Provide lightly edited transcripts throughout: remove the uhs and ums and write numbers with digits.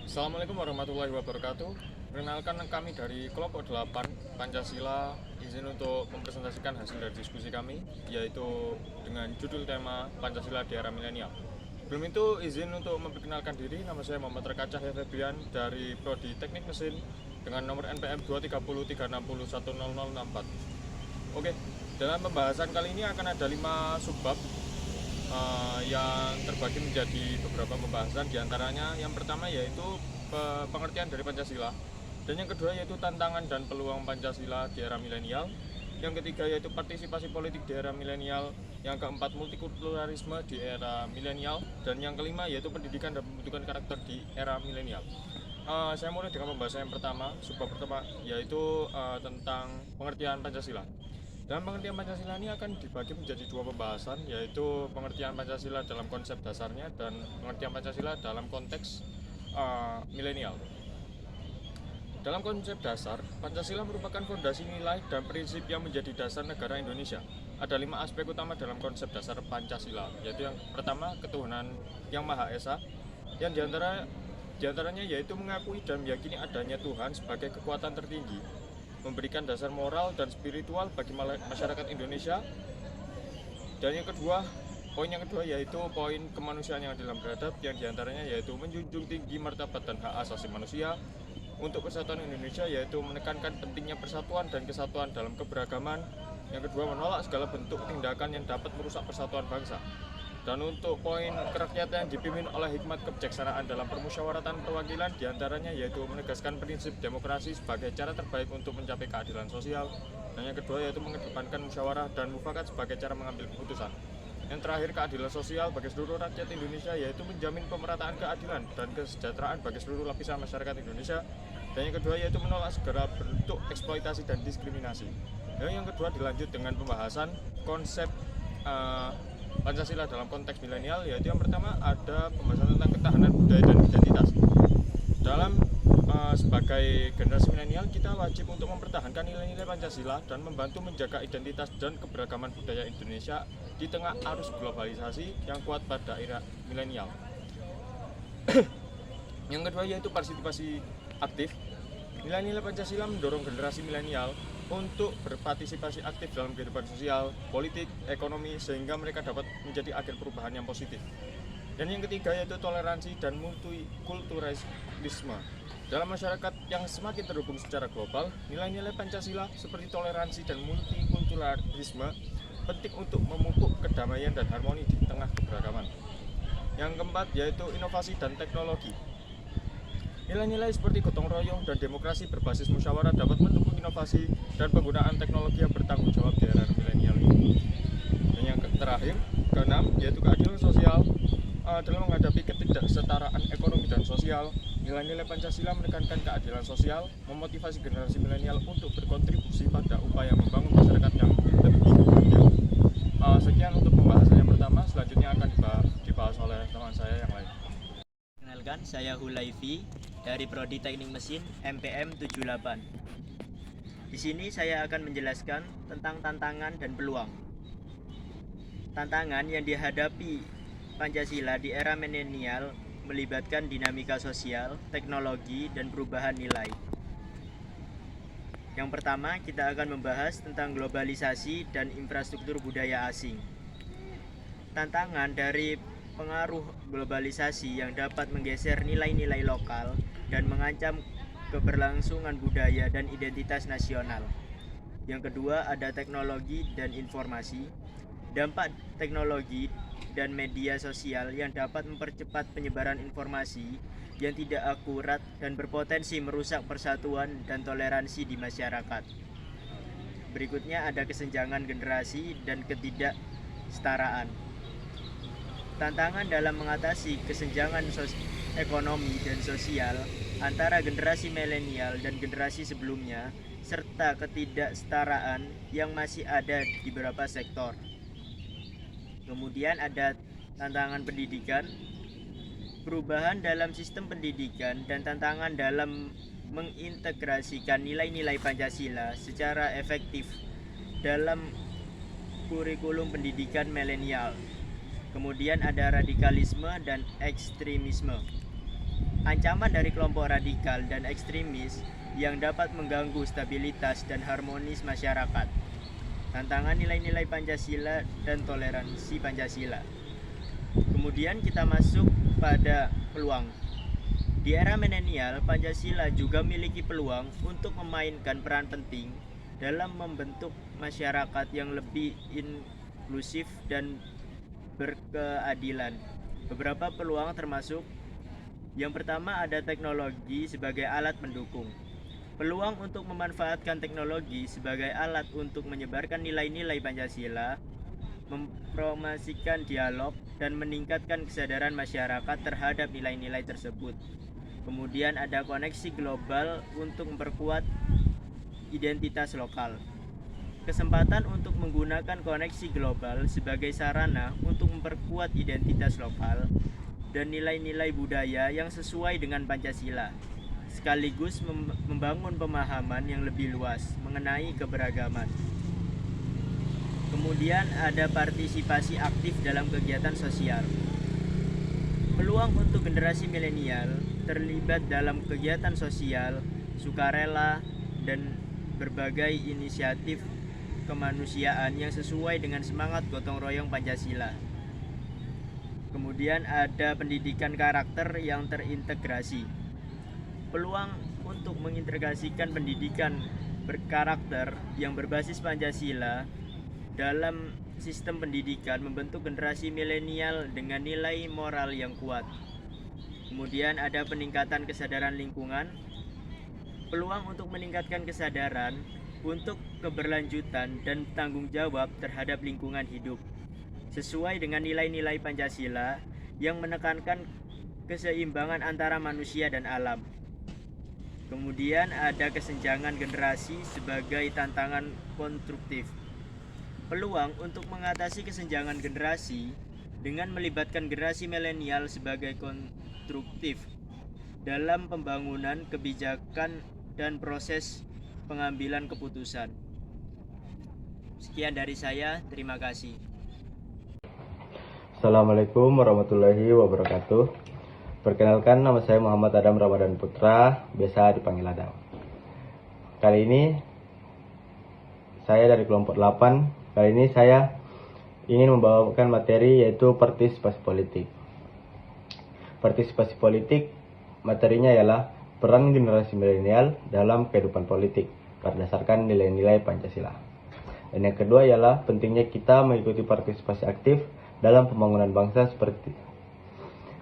Assalamualaikum warahmatullahi wabarakatuh. Perkenalkan, kami dari kelompok 8 Pancasila izin untuk mempresentasikan hasil dari diskusi kami, yaitu dengan judul tema Pancasila di Era Milenial. Sebelum itu izin untuk memperkenalkan diri. Nama saya Muhammad Reka Cahya Febrian dari Prodi Teknik Mesin dengan nomor NPM 23036010064. Oke, dalam pembahasan kali ini akan ada 5 subbab yang terbagi menjadi beberapa pembahasan. Diantaranya yang pertama yaitu pengertian dari Pancasila, dan yang kedua yaitu tantangan dan peluang Pancasila di era milenial, yang ketiga yaitu partisipasi politik di era milenial, yang keempat multikulturalisme di era milenial, dan yang kelima yaitu pendidikan dan pembentukan karakter di era milenial. Saya mulai dengan pembahasan yang pertama. Subbab pertama yaitu tentang pengertian Pancasila. Dalam pengertian Pancasila ini akan dibagi menjadi dua pembahasan, yaitu pengertian Pancasila dalam konsep dasarnya dan pengertian Pancasila dalam konteks milenial. Dalam konsep dasar, Pancasila merupakan fondasi nilai dan prinsip yang menjadi dasar negara Indonesia. Ada 5 aspek utama dalam konsep dasar Pancasila, yaitu yang pertama ketuhanan yang Maha Esa, yang diantaranya yaitu mengakui dan meyakini adanya Tuhan sebagai kekuatan tertinggi, memberikan dasar moral dan spiritual bagi masyarakat Indonesia. Dan poin yang kedua yaitu poin kemanusiaan yang adil dan beradab, yang diantaranya yaitu menjunjung tinggi martabat dan hak asasi manusia. Untuk persatuan Indonesia yaitu menekankan pentingnya persatuan dan kesatuan dalam keberagaman. Yang kedua, menolak segala bentuk tindakan yang dapat merusak persatuan bangsa. Dan untuk poin kerakyatan yang dipimpin oleh hikmat kebijaksanaan dalam permusyawaratan perwakilan, diantaranya yaitu menegaskan prinsip demokrasi sebagai cara terbaik untuk mencapai keadilan sosial. Dan yang kedua yaitu mengedepankan musyawarah dan mufakat sebagai cara mengambil keputusan. Yang terakhir, keadilan sosial bagi seluruh rakyat Indonesia, yaitu menjamin pemerataan keadilan dan kesejahteraan bagi seluruh lapisan masyarakat Indonesia. Dan yang kedua yaitu menolak segala bentuk eksploitasi dan diskriminasi. Dan yang kedua dilanjut dengan pembahasan konsep Pancasila dalam konteks milenial, yaitu yang pertama ada pembahasan tentang ketahanan budaya dan identitas. Dalam sebagai generasi milenial, kita wajib untuk mempertahankan nilai-nilai Pancasila dan membantu menjaga identitas dan keberagaman budaya Indonesia di tengah arus globalisasi yang kuat pada era milenial. Yang kedua yaitu partisipasi aktif. Nilai-nilai Pancasila mendorong generasi milenial untuk berpartisipasi aktif dalam kehidupan sosial, politik, ekonomi, sehingga mereka dapat menjadi agen perubahan yang positif. Dan yang ketiga yaitu toleransi dan multikulturalisme. Dalam masyarakat yang semakin terhubung secara global, nilai-nilai Pancasila seperti toleransi dan multikulturalisme penting untuk memupuk kedamaian dan harmoni di tengah keberagaman. Yang keempat yaitu inovasi dan teknologi. Nilai-nilai seperti gotong royong dan demokrasi berbasis musyawarah dapat mendukung inovasi dan penggunaan teknologi yang bertanggung jawab di era milenial ini. Dan yang terakhir, keenam, yaitu keadilan sosial. Dalam menghadapi ketidaksetaraan ekonomi dan sosial, nilai-nilai Pancasila menekankan keadilan sosial, memotivasi generasi milenial untuk berkontribusi pada upaya membangun masyarakat yang lebih adil. Sekian untuk pembahasan yang pertama, selanjutnya akan dibahas oleh teman saya yang lain. Kenalkan, saya Hulaifi dari Prodi Teknik Mesin MPM 78. Di sini saya akan menjelaskan tentang tantangan dan peluang. Tantangan yang dihadapi Pancasila di era milenial melibatkan dinamika sosial, teknologi, dan perubahan nilai. Yang pertama, kita akan membahas tentang globalisasi dan infrastruktur budaya asing. Tantangan dari pengaruh globalisasi yang dapat menggeser nilai-nilai lokal dan mengancam keberlangsungan budaya dan identitas nasional. Yang kedua, ada teknologi dan informasi. Dampak teknologi dan media sosial yang dapat mempercepat penyebaran informasi yang tidak akurat dan berpotensi merusak persatuan dan toleransi di masyarakat. Berikutnya ada kesenjangan generasi dan ketidaksetaraan. Tantangan dalam mengatasi kesenjangan ekonomi dan sosial antara generasi milenial dan generasi sebelumnya, serta ketidaksetaraan yang masih ada di beberapa sektor. Kemudian ada tantangan pendidikan, perubahan dalam sistem pendidikan, dan tantangan dalam mengintegrasikan nilai-nilai Pancasila secara efektif dalam kurikulum pendidikan milenial. Kemudian ada radikalisme dan ekstremisme. ancaman dari kelompok radikal dan ekstremis yang dapat mengganggu stabilitas dan harmonis masyarakat, tantangan nilai-nilai Pancasila dan toleransi Pancasila. Kemudian kita masuk pada peluang. Di era milenial, Pancasila juga memiliki peluang untuk memainkan peran penting dalam membentuk masyarakat yang lebih inklusif dan berkeadilan. Beberapa peluang termasuk: yang pertama, ada teknologi sebagai alat pendukung. Peluang untuk memanfaatkan teknologi sebagai alat untuk menyebarkan nilai-nilai Pancasila, mempromosikan dialog, dan meningkatkan kesadaran masyarakat terhadap nilai-nilai tersebut. Kemudian ada koneksi global untuk memperkuat identitas lokal. Kesempatan untuk menggunakan koneksi global sebagai sarana untuk memperkuat identitas lokal dan nilai-nilai budaya yang sesuai dengan Pancasila, sekaligus membangun pemahaman yang lebih luas mengenai keberagaman. Kemudian ada partisipasi aktif dalam kegiatan sosial. Peluang untuk generasi milenial terlibat dalam kegiatan sosial, sukarela, dan berbagai inisiatif kemanusiaan yang sesuai dengan semangat gotong royong Pancasila. Kemudian ada pendidikan karakter yang terintegrasi. Peluang untuk mengintegrasikan pendidikan berkarakter yang berbasis Pancasila dalam sistem pendidikan membentuk generasi milenial dengan nilai moral yang kuat. Kemudian ada peningkatan kesadaran lingkungan. Peluang untuk meningkatkan kesadaran untuk keberlanjutan dan tanggung jawab terhadap lingkungan hidup sesuai dengan nilai-nilai Pancasila yang menekankan keseimbangan antara manusia dan alam. Kemudian ada kesenjangan generasi sebagai tantangan konstruktif. Peluang untuk mengatasi kesenjangan generasi dengan melibatkan generasi milenial sebagai konstruktif dalam pembangunan kebijakan dan proses pengambilan keputusan. Sekian dari saya, terima kasih. Assalamualaikum warahmatullahi wabarakatuh. Perkenalkan, nama saya Muhammad Adam Ramadan Putra, biasa dipanggil Adam. Kali ini saya dari kelompok 8. Kali ini saya ingin membawakan materi yaitu partisipasi politik. Partisipasi politik materinya ialah peran generasi milenial dalam kehidupan politik berdasarkan nilai-nilai Pancasila. Dan yang kedua ialah pentingnya kita mengikuti partisipasi aktif dalam pembangunan bangsa seperti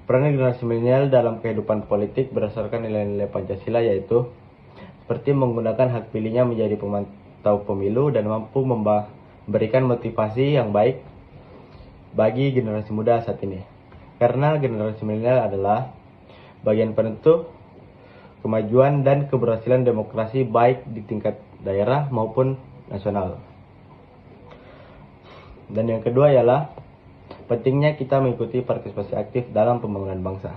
peran generasi milenial dalam kehidupan politik berdasarkan nilai-nilai Pancasila, yaitu seperti menggunakan hak pilihnya menjadi pemantau pemilu dan mampu memberikan motivasi yang baik bagi generasi muda saat ini. Karena generasi milenial adalah bagian penentu kemajuan dan keberhasilan demokrasi baik di tingkat daerah maupun nasional. Dan yang kedua ialah pentingnya kita mengikuti partisipasi aktif dalam pembangunan bangsa.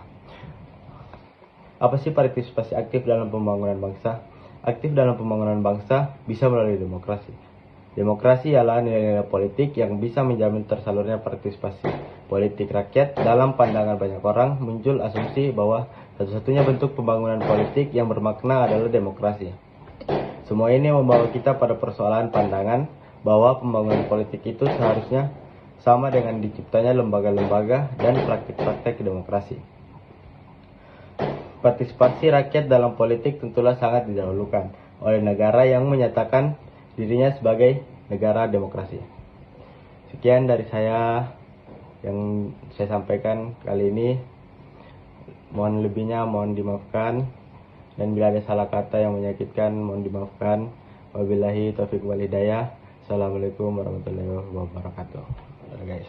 Apa sih partisipasi aktif dalam pembangunan bangsa? Aktif dalam pembangunan bangsa bisa melalui demokrasi. Demokrasi ialah nilai-nilai politik yang bisa menjamin tersalurnya partisipasi politik rakyat. Dalam pandangan banyak orang, muncul asumsi bahwa satu-satunya bentuk pembangunan politik yang bermakna adalah demokrasi. Semua ini membawa kita pada persoalan pandangan bahwa pembangunan politik itu seharusnya sama dengan diciptanya lembaga-lembaga dan praktik-praktik demokrasi. Partisipasi rakyat dalam politik tentulah sangat didahulukan oleh negara yang menyatakan dirinya sebagai negara demokrasi. Sekian dari saya yang saya sampaikan kali ini. Mohon lebihnya mohon dimaafkan, dan bila ada salah kata yang menyakitkan mohon dimaafkan. Wabillahi taufiq wal hidayah. Assalamualaikum warahmatullahi wabarakatuh. Guys.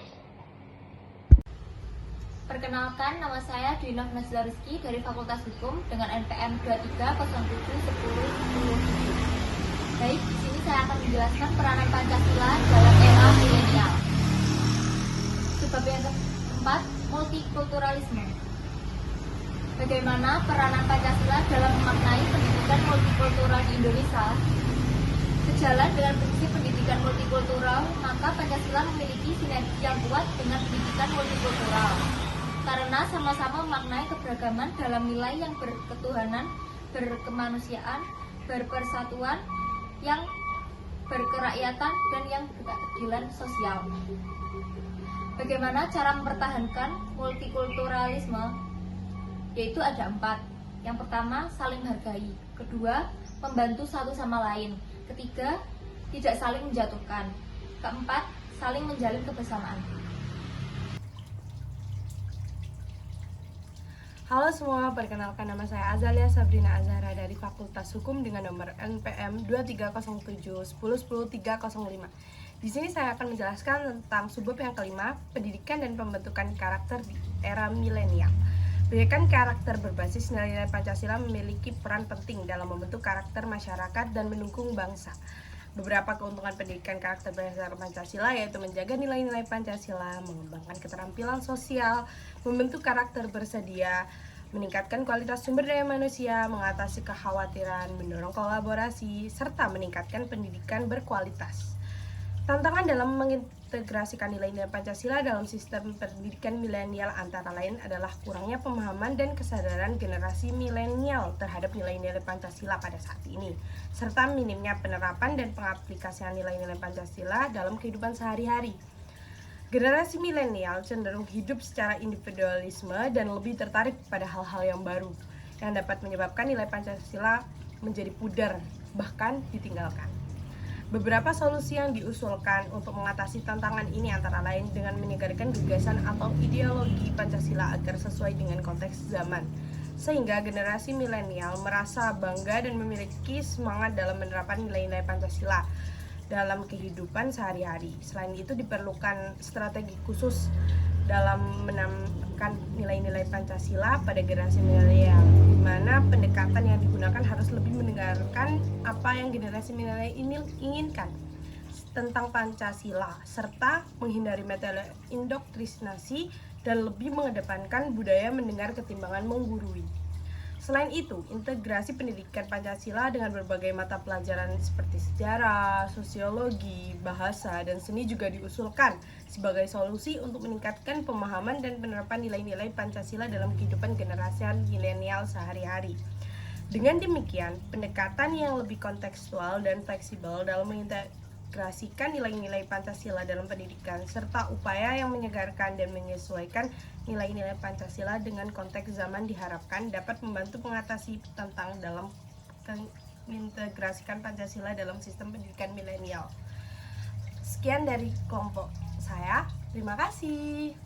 Perkenalkan, nama saya Dwi Noh Nazila Rizky dari Fakultas Hukum dengan NPM 23071010. Baik, di sini saya akan menjelaskan peranan Pancasila dalam era milenial. Sebab yang keempat, multikulturalisme. Bagaimana peranan Pancasila dalam memaknai pendidikan multikultural di Indonesia? Sejalan dengan prinsip pendidikan multikultural, maka Pancasila memiliki sinergi yang kuat dengan pendidikan multikultural. karena sama-sama memaknai keberagaman dalam nilai yang berketuhanan, berkemanusiaan, berpersatuan, yang berkerakyatan, dan yang berkeadilan sosial. Bagaimana cara mempertahankan multikulturalisme? Yaitu ada 4. Yang pertama, saling menghargai. Kedua, membantu satu sama lain. Ketiga, tidak saling menjatuhkan. Keempat, saling menjalin kebersamaan. Halo semua, perkenalkan nama saya Azalia Sabrina Azhara dari Fakultas Hukum dengan nomor NPM 2307-1010-305. Di sini saya akan menjelaskan tentang subbab yang kelima, pendidikan dan pembentukan karakter di era milenial. Pendidikan karakter berbasis nilai-nilai Pancasila memiliki peran penting dalam membentuk karakter masyarakat dan mendukung bangsa. Beberapa keuntungan pendidikan karakter berdasarkan Pancasila yaitu menjaga nilai-nilai Pancasila, mengembangkan keterampilan sosial, membentuk karakter bersedia, meningkatkan kualitas sumber daya manusia, mengatasi kekhawatiran, mendorong kolaborasi, serta meningkatkan pendidikan berkualitas. Tantangan dalam mengintegrasikan nilai-nilai Pancasila dalam sistem pendidikan milenial antara lain adalah kurangnya pemahaman dan kesadaran generasi milenial terhadap nilai-nilai Pancasila pada saat ini, serta minimnya penerapan dan pengaplikasian nilai-nilai Pancasila dalam kehidupan sehari-hari. Generasi milenial cenderung hidup secara individualisme dan lebih tertarik pada hal-hal yang baru, yang dapat menyebabkan nilai Pancasila menjadi pudar, bahkan ditinggalkan. Beberapa solusi yang diusulkan untuk mengatasi tantangan ini antara lain dengan menyegarkan gagasan atau ideologi Pancasila agar sesuai dengan konteks zaman, sehingga generasi milenial merasa bangga dan memiliki semangat dalam menerapkan nilai-nilai Pancasila dalam kehidupan sehari-hari. Selain itu diperlukan strategi khusus dalam menanamkan nilai-nilai Pancasila pada generasi milenial, di mana pendekatan yang digunakan harus lebih mendengarkan apa yang generasi milenial ini inginkan tentang Pancasila, serta menghindari metode indoktrinasi dan lebih mengedepankan budaya mendengar ketimbangan menggurui. Selain itu, integrasi pendidikan Pancasila dengan berbagai mata pelajaran seperti sejarah, sosiologi, bahasa, dan seni juga diusulkan sebagai solusi untuk meningkatkan pemahaman dan penerapan nilai-nilai Pancasila dalam kehidupan generasi milenial sehari-hari. Dengan demikian, pendekatan yang lebih kontekstual dan fleksibel dalam mengintegrasikan nilai-nilai Pancasila dalam pendidikan, serta upaya yang menyegarkan dan menyesuaikan nilai-nilai Pancasila dengan konteks zaman diharapkan dapat membantu mengatasi tantangan dalam mengintegrasikan Pancasila dalam sistem pendidikan milenial. Sekian dari kelompok saya, terima kasih.